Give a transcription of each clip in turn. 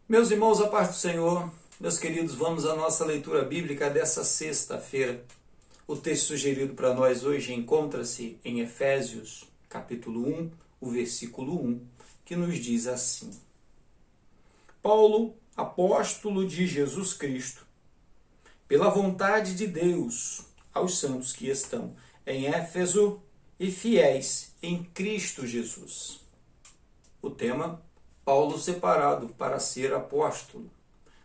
Meus irmãos, a paz do Senhor, meus queridos, vamos à nossa leitura bíblica dessa sexta-feira. O texto sugerido para nós hoje encontra-se em Efésios, capítulo 1, o versículo 1, que nos diz assim: Paulo, apóstolo de Jesus Cristo, pela vontade de Deus, aos santos que estão em Éfeso e fiéis em Cristo Jesus. O tema: Paulo separado para ser apóstolo.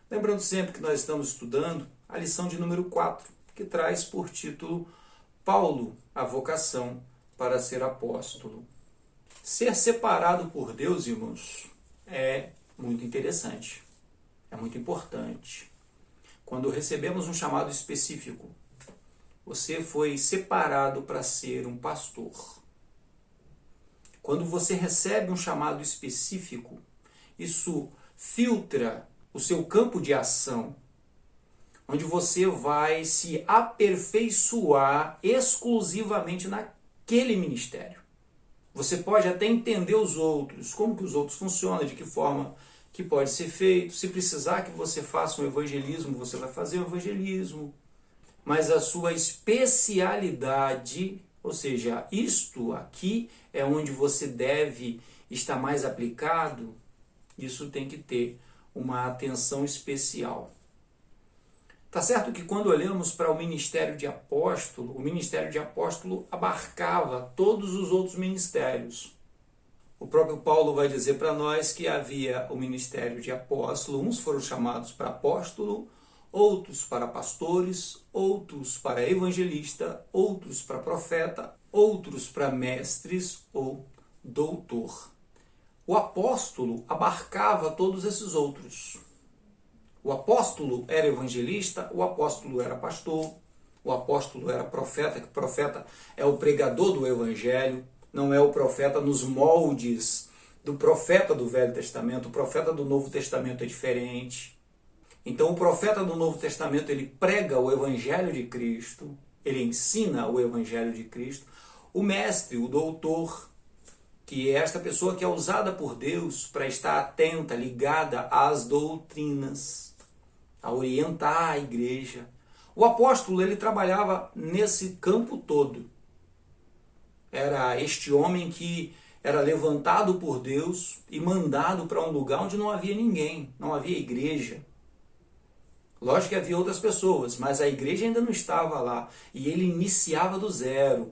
Lembrando sempre que nós estamos estudando a lição de número 4, que traz por título Paulo, a vocação para ser apóstolo. Ser separado por Deus, irmãos, é muito interessante, é muito importante. Quando recebemos um chamado específico, você foi separado para ser um pastor. Quando você recebe um chamado específico, isso filtra o seu campo de ação, onde você vai se aperfeiçoar exclusivamente naquele ministério. Você pode até entender os outros, como que os outros funcionam, de que forma que pode ser feito. Se precisar que você faça um evangelismo, você vai fazer um evangelismo. Mas a sua especialidade, ou seja, isto aqui é onde você deve estar mais aplicado, isso tem que ter uma atenção especial. Tá certo que quando olhamos para o ministério de apóstolo, o ministério de apóstolo abarcava todos os outros ministérios. O próprio Paulo vai dizer para nós que havia o ministério de apóstolo, uns foram chamados para apóstolo, outros para pastores, outros para evangelista, outros para profeta, outros para mestres ou doutor. O apóstolo abarcava todos esses outros. O apóstolo era evangelista, o apóstolo era pastor, o apóstolo era profeta, que o profeta é o pregador do evangelho, não é o profeta nos moldes do profeta do Velho Testamento, o profeta do Novo Testamento é diferente. Então o profeta do Novo Testamento, ele prega o evangelho de Cristo, ele ensina o evangelho de Cristo. O mestre, o doutor, que é esta pessoa que é usada por Deus para estar atenta, ligada às doutrinas, a orientar a igreja. O apóstolo, ele trabalhava nesse campo todo. Era este homem que era levantado por Deus e mandado para um lugar onde não havia ninguém, não havia igreja. Lógico que havia outras pessoas, mas a igreja ainda não estava lá. E ele iniciava do zero.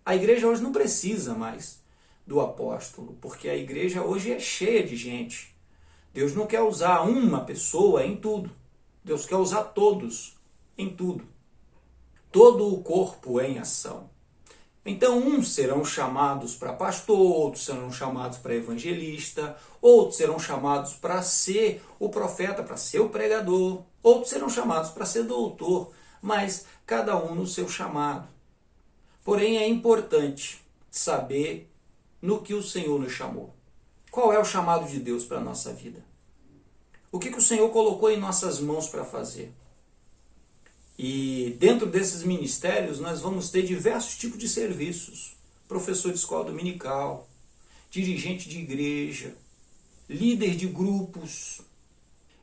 A igreja hoje não precisa mais do apóstolo, porque a igreja hoje é cheia de gente. Deus não quer usar uma pessoa em tudo. Deus quer usar todos em tudo. Todo o corpo em ação. Então, uns serão chamados para pastor, outros serão chamados para evangelista, outros serão chamados para ser o profeta, para ser o pregador, outros serão chamados para ser doutor, mas cada um no seu chamado. Porém, é importante saber no que o Senhor nos chamou. Qual é o chamado de Deus para a nossa vida? O que o Senhor colocou em nossas mãos para fazer? E dentro desses ministérios nós vamos ter diversos tipos de serviços. Professor de escola dominical, dirigente de igreja, líder de grupos.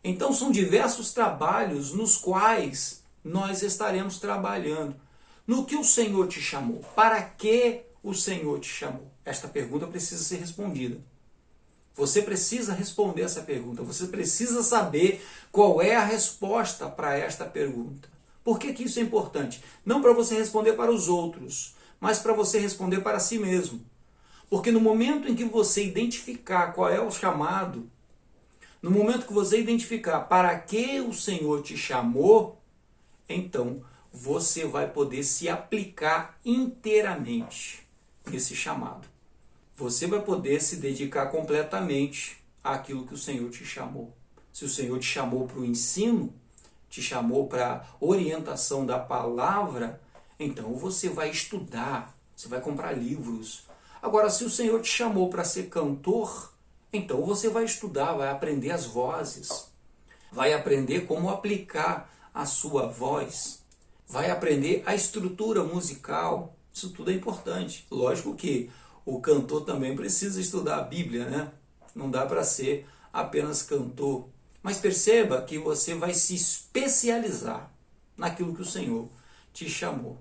Então são diversos trabalhos nos quais nós estaremos trabalhando. No que o Senhor te chamou? Para que o Senhor te chamou? Esta pergunta precisa ser respondida. Você precisa responder essa pergunta. Você precisa saber qual é a resposta para esta pergunta. Por que isso é importante? Não para você responder para os outros, mas para você responder para si mesmo. Porque no momento em que você identificar qual é o chamado, no momento que você identificar para que o Senhor te chamou, então você vai poder se aplicar inteiramente nesse chamado. Você vai poder se dedicar completamente àquilo que o Senhor te chamou. Se o Senhor te chamou para o ensino, te chamou para a orientação da palavra, então você vai estudar, você vai comprar livros. Agora, se o Senhor te chamou para ser cantor, então você vai estudar, vai aprender as vozes, vai aprender como aplicar a sua voz, vai aprender a estrutura musical. Isso tudo é importante. Lógico que o cantor também precisa estudar a Bíblia, né? Não dá para ser apenas cantor, mas perceba que você vai se especializar naquilo que o Senhor te chamou.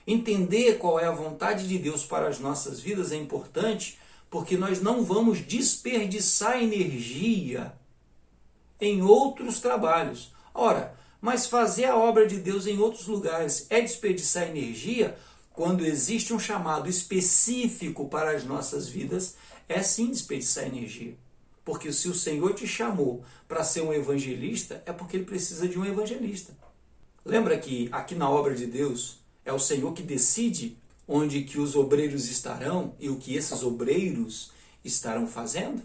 Entender qual é a vontade de Deus para as nossas vidas é importante, porque nós não vamos desperdiçar energia em outros trabalhos. Ora, mas fazer a obra de Deus em outros lugares é desperdiçar energia? Quando existe um chamado específico para as nossas vidas, é sim desperdiçar energia. Porque se o Senhor te chamou para ser um evangelista, é porque Ele precisa de um evangelista. Lembra que aqui na obra de Deus é o Senhor que decide onde que os obreiros estarão e o que esses obreiros estarão fazendo?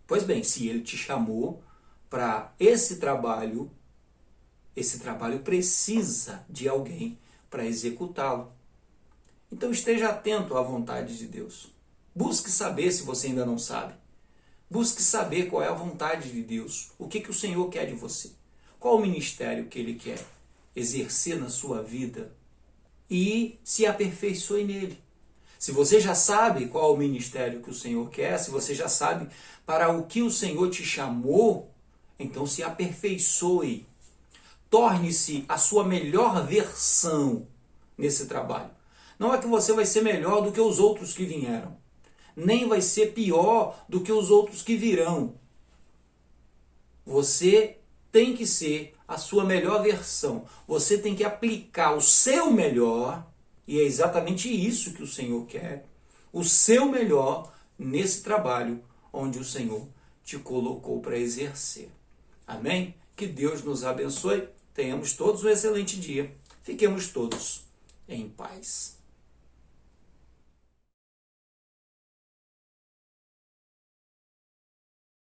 Pois bem, se Ele te chamou para esse trabalho precisa de alguém para executá-lo. Então esteja atento à vontade de Deus. Busque saber se você ainda não sabe. Busque saber qual é a vontade de Deus. O que o Senhor quer de você. Qual o ministério que Ele quer exercer na sua vida. E se aperfeiçoe nele. Se você já sabe qual o ministério que o Senhor quer, se você já sabe para o que o Senhor te chamou, então se aperfeiçoe. Torne-se a sua melhor versão nesse trabalho. Não é que você vai ser melhor do que os outros que vieram, nem vai ser pior do que os outros que virão. Você tem que ser a sua melhor versão. Você tem que aplicar o seu melhor, e é exatamente isso que o Senhor quer, o seu melhor nesse trabalho onde o Senhor te colocou para exercer. Amém? Que Deus nos abençoe. Tenhamos todos um excelente dia. Fiquemos todos em paz.